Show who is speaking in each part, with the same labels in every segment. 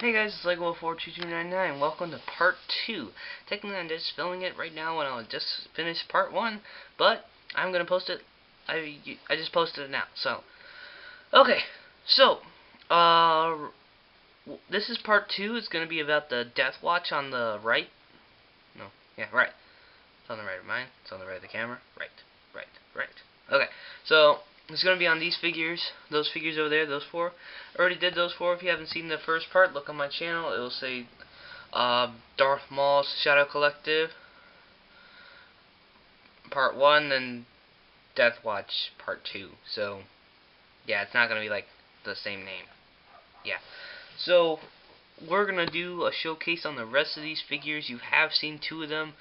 Speaker 1: Hey guys, it's Lego422299. Welcome to part 2. Technically I'm just filming it right now when I just finished part 1, but I'm gonna post it. I just posted it now. So, okay. So, this is part 2. It's gonna be about the Death Watch on the right. No, yeah, right. It's on the right of mine. It's on the right of the camera. Right. Okay. So, it's going to be on these figures, those figures over there, those 4. I already did those 4. If you haven't seen the first part, look on my channel. It will say Darth Maul's Shadow Collective Part 1 and Death Watch Part 2. So, yeah, it's not going to be like the same name. Yeah. So, we're going to do a showcase on the rest of these figures. You have seen 2 of them.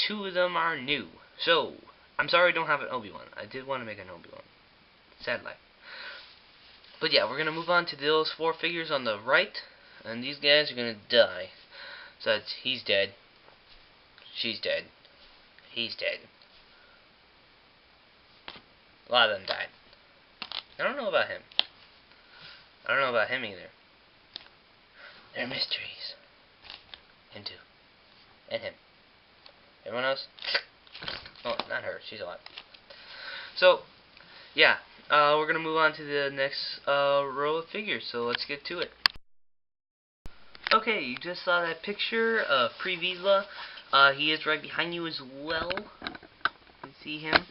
Speaker 1: 2 of them are new. So, I'm sorry I don't have an Obi-Wan. I did want to make an Obi-Wan. Sad life. But yeah, we're going to move on to those 4 figures on the right. And these guys are going to die. So that's, he's dead. She's dead. He's dead. A lot of them died. I don't know about him. I don't know about him either. They're mysteries. Him too. And him. Everyone else? Oh, not her. She's alive. So, yeah. We're going to move on to the next row of figures, so let's get to it. Okay, you just saw that picture of Pre Vizsla. He is right behind you as well. You can see him.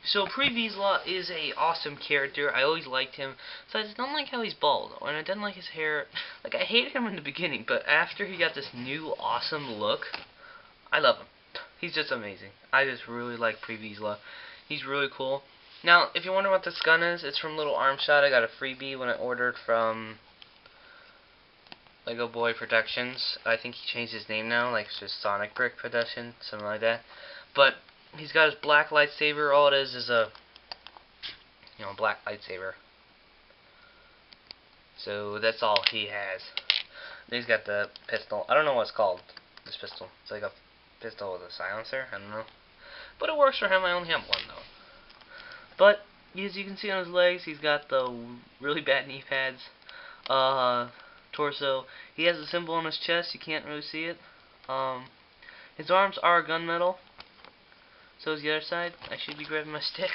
Speaker 1: So Pre Vizsla is a awesome character. I always liked him. So I just don't like how he's bald, and I didn't like his hair. Like, I hated him in the beginning, but after he got this new awesome look, I love him. He's just amazing. I just really like Pre Vizsla. He's really cool. Now, if you're wondering what this gun is, it's from Little Arm Shot. I got a freebie when I ordered from Lego Boy Productions. I think he changed his name now, like it's just Sonic Brick Production, something like that. But he's got his black lightsaber. All it is a, black lightsaber. So that's all he has. Then he's got the pistol. I don't know what it's called, this pistol. It's like a pistol with a silencer. I don't know. But it works for him. I only have one, though. But, as you can see on his legs, he's got the really bad knee pads. Torso. He has a symbol on his chest. You can't really see it. His arms are gunmetal. So is the other side. I should be grabbing my stick.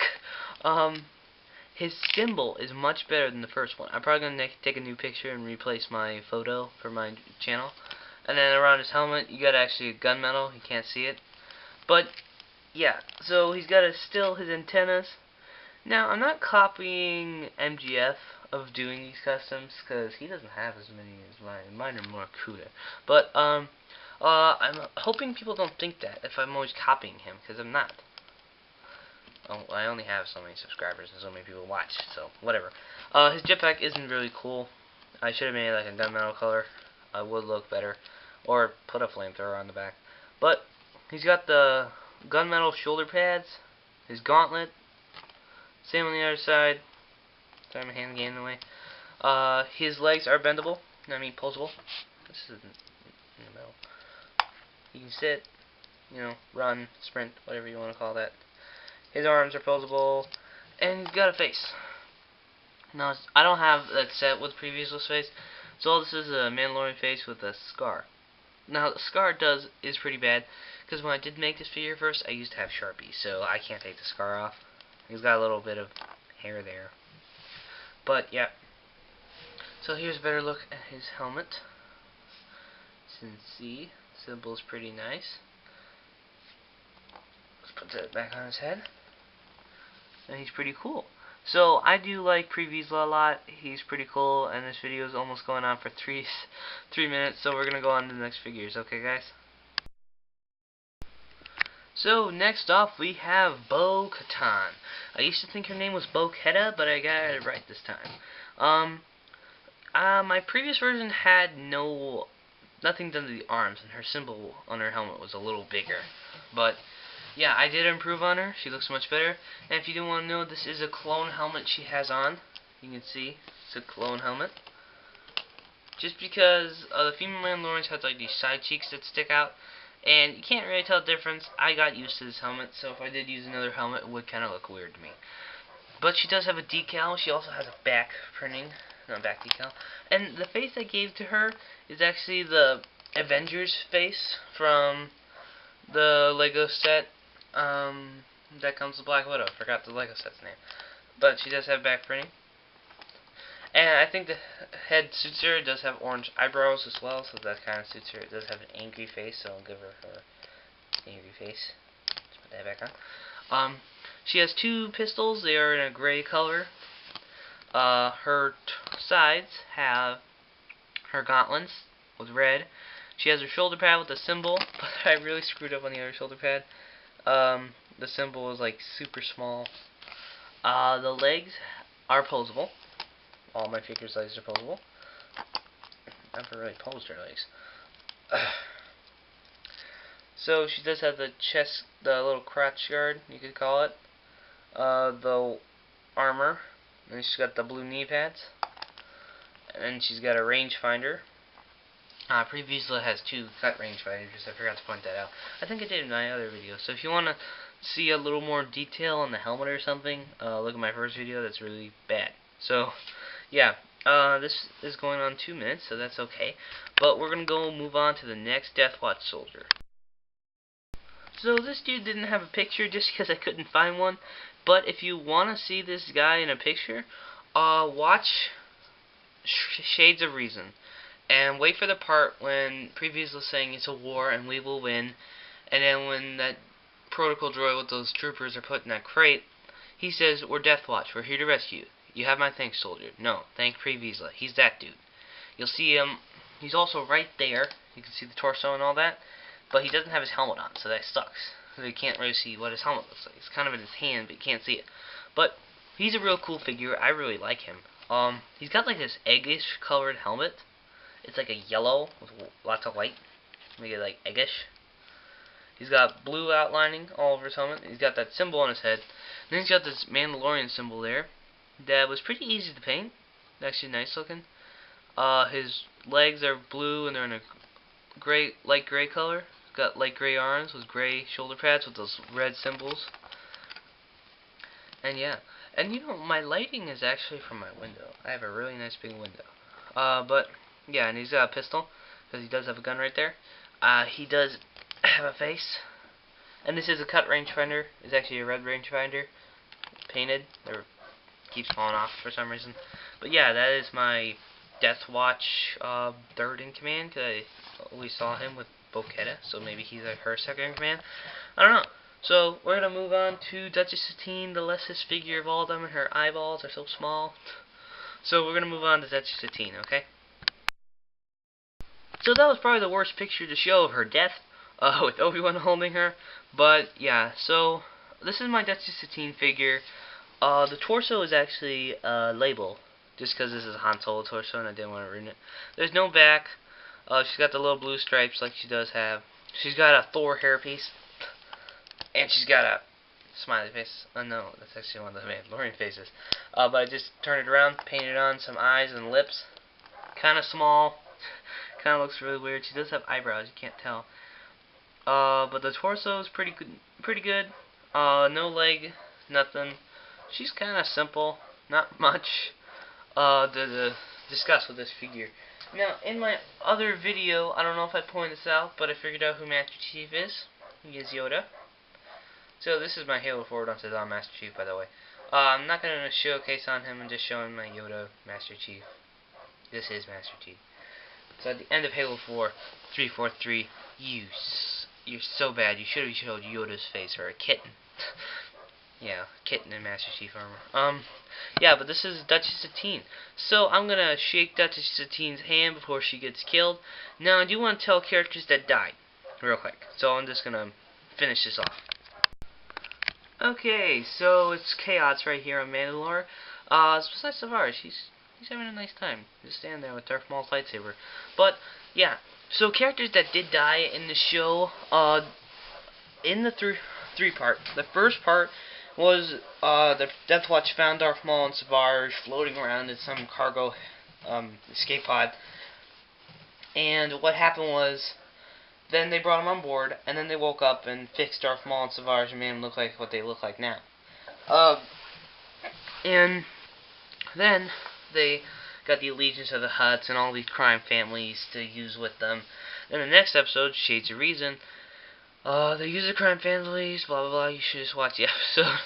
Speaker 1: His symbol is much better than the first one. I'm probably going to take a new picture and replace my photo for my channel. And then around his helmet, you got actually a gunmetal. You can't see it. But, yeah. So he's got still his antennas. Now, I'm not copying MGF of doing these customs, because he doesn't have as many as mine. Mine are more CUDA. But, I'm hoping people don't think that, if I'm always copying him, because I'm not. Oh, I only have so many subscribers and so many people watch, so, whatever. His jetpack isn't really cool. I should have made it like a gunmetal color. It would look better. Or put a flamethrower on the back. But, he's got the gunmetal shoulder pads, his gauntlet. Same on the other side. Sorry, my hand getting in the way. His legs are bendable. I mean, posable. This is in the middle. He can sit, run, sprint, whatever you want to call that. His arms are posable, and he's got a face. Now, I don't have that set with Pre Vizsla's face, so all this is a Mandalorian face with a scar. Now, the scar is pretty bad, because when I did make this figure first, I used to have Sharpie, so I can't take the scar off. He's got a little bit of hair there. But, yeah. So here's a better look at his helmet. As you can see, symbol's pretty nice. Let's put that back on his head. And he's pretty cool. So, I do like Pre Vizsla a lot. He's pretty cool, and this video is almost going on for 3 minutes, so we're going to go on to the next figures. Okay, guys? So, next off, we have Bo-Katan. I used to think her name was Bo-Ketta, but I got it right this time. My previous version had nothing done to the arms, and her symbol on her helmet was a little bigger. But, yeah, I did improve on her. She looks much better. And if you didn't want to know, this is a clone helmet she has on. You can see, it's a clone helmet. Just because the female Mandalorians have like these side cheeks that stick out. And you can't really tell the difference. I got used to this helmet, so if I did use another helmet, it would kind of look weird to me. But she does have a decal. She also has a back printing. no, back decal. And the face I gave to her is actually the Avengers face from the Lego set that comes with Black Widow. Forgot the Lego set's name. But she does have back printing. And I think the head suits her. It does have orange eyebrows as well, so that kind of suits her. It does have an angry face, so I'll give her her angry face. Let's put that back on. She has two pistols. They are in a gray color. Her sides have her gauntlets with red. She has her shoulder pad with a symbol, but I really screwed up on the other shoulder pad. The symbol is like super small. The legs are posable. All my figure's legs are posable. Never really posed her legs. So she does have the chest, the little crotch guard, you could call it. The armor. And she's got the blue knee pads. And she's got a rangefinder. Previously has two cut rangefinders. I forgot to point that out. I think I did in my other video. So if you want to see a little more detail on the helmet or something, look at my first video. That's really bad. So, yeah. This is going on 2 minutes, so that's okay. But we're going to move on to the next Deathwatch soldier. So this dude didn't have a picture just because I couldn't find one. But if you want to see this guy in a picture, watch Shades of Reason. And wait for the part when Previously was saying it's a war and we will win. And then when that protocol droid with those troopers are put in that crate, he says, "We're Deathwatch. We're here to rescue you. You have my thanks, soldier." No, thank Previously. He's that dude. You'll see him. He's also right there. You can see the torso and all that. But he doesn't have his helmet on, so that sucks. So you can't really see what his helmet looks like. It's kind of in his hand, but you can't see it. But he's a real cool figure. I really like him. He's got like this eggish colored helmet. It's like a yellow with lots of white. Make it like eggish. He's got blue outlining all over his helmet. He's got that symbol on his head. Then he's got this Mandalorian symbol there that was pretty easy to paint. Actually nice looking. His legs are blue and they're in a light gray color. Got light gray arms with gray shoulder pads with those red symbols. And yeah. And you know, my lighting is actually from my window. I have a really nice big window. But yeah, and he's got a pistol because he does have a gun right there. He does have a face. And this is a cut rangefinder. It's actually a red rangefinder. Painted. It keeps falling off for some reason. But yeah, that is my Deathwatch third in command, because I always saw him with Bo-Ketta, so maybe he's like her second in command. I don't know. So we're gonna move on to Duchess Satine, the lessest figure of all of them, and her eyeballs are so small. So we're gonna move on to Duchess Satine, okay? So that was probably the worst picture to show of her death, with Obi-Wan holding her. But yeah, so this is my Duchess Satine figure. The torso is actually label, just because this is a Han Solo torso and I didn't want to ruin it. There's no back. She's got the little blue stripes like she does have. She's got a Thor hairpiece. And she's got a smiley face. Oh no, that's actually one of the Mandalorian faces. But I just turned it around, painted on some eyes and lips. Kind of small. Kind of looks really weird. She does have eyebrows, you can't tell. But the torso is pretty good. No leg, nothing. She's kind of simple. Not much to discuss with this figure. Now, in my other video, I don't know if I pointed this out, but I figured out who Master Chief is. He is Yoda. So this is my Halo 4 Don't Say That Master Chief, by the way. I'm not going to showcase on him and just showing my Yoda Master Chief. This is Master Chief. So at the end of Halo 4, 343, you're so bad. You should have showed Yoda's face, or a kitten. Yeah, kitten in Master Chief armor. Yeah, but this is Duchess Satine. So I'm gonna shake Duchess Satine's hand before she gets killed. Now I do want to tell characters that died, real quick. So I'm just gonna finish this off. Okay, so it's Chaos right here on Mandalore. Besides Savage, he's having a nice time. Just standing there with Darth Maul's lightsaber. But yeah, so characters that did die in the show, in the three part. The first part was the Deathwatch found Darth Maul and Savage floating around in some cargo escape pod. And what happened was, then they brought him on board, and then they woke up and fixed Darth Maul and Savage and made them look like what they look like now. And then they got the allegiance of the Hutts and all these crime families to use with them. In the next episode, Shades of Reason, they use the crime families, blah blah blah. You should just watch the episode.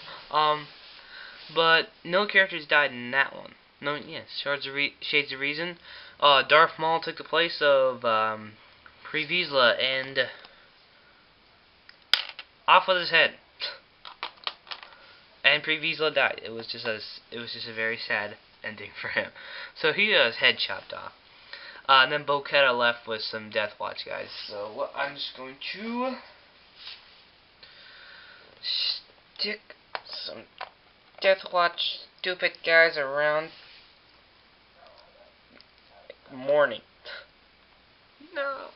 Speaker 1: But no characters died in that one. No, yes, Shades of Reason. Darth Maul took the place of Pre Vizsla, and off with his head. And Pre Vizsla died. It was just a very sad ending for him. So he got his head chopped off. And then Bo-Ketta left with some Death Watch guys. So I'm just going to stick some Death Watch stupid guys around morning. No.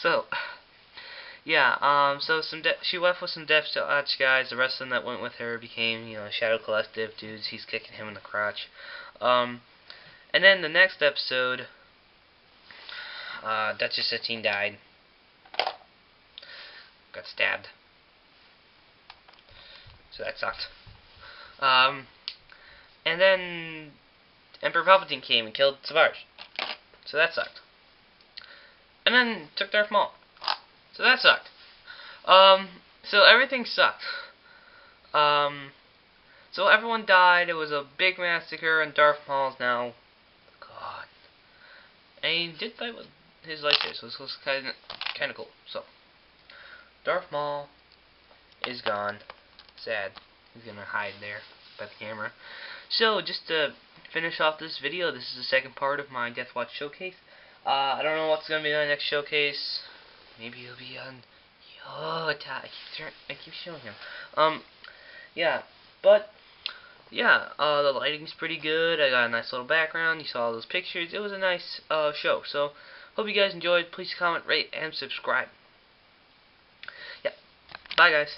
Speaker 1: So yeah, so she left with some Death Watch guys. The rest of them that went with her became, Shadow Collective dudes. He's kicking him in the crotch. And then the next episode, Duchess Satine died. Got stabbed. So that sucked. And then Emperor Palpatine came and killed Savage. So that sucked. And then took Darth Maul. So that sucked. So everything sucked. So everyone died. It was a big massacre, and Darth Maul's now gone. And he did fight with his lightsaber, so this was kind of cool. So Darth Maul is gone. Sad. He's gonna hide there by the camera. So just to finish off this video, this is the second part of my Death Watch showcase. I don't know what's gonna be on the next showcase. Maybe he'll be on Yoda. I keep showing him. Yeah, but yeah, the lighting's pretty good. I got a nice little background. You saw all those pictures. It was a nice show. So hope you guys enjoyed. Please comment, rate, and subscribe. Yeah, bye guys.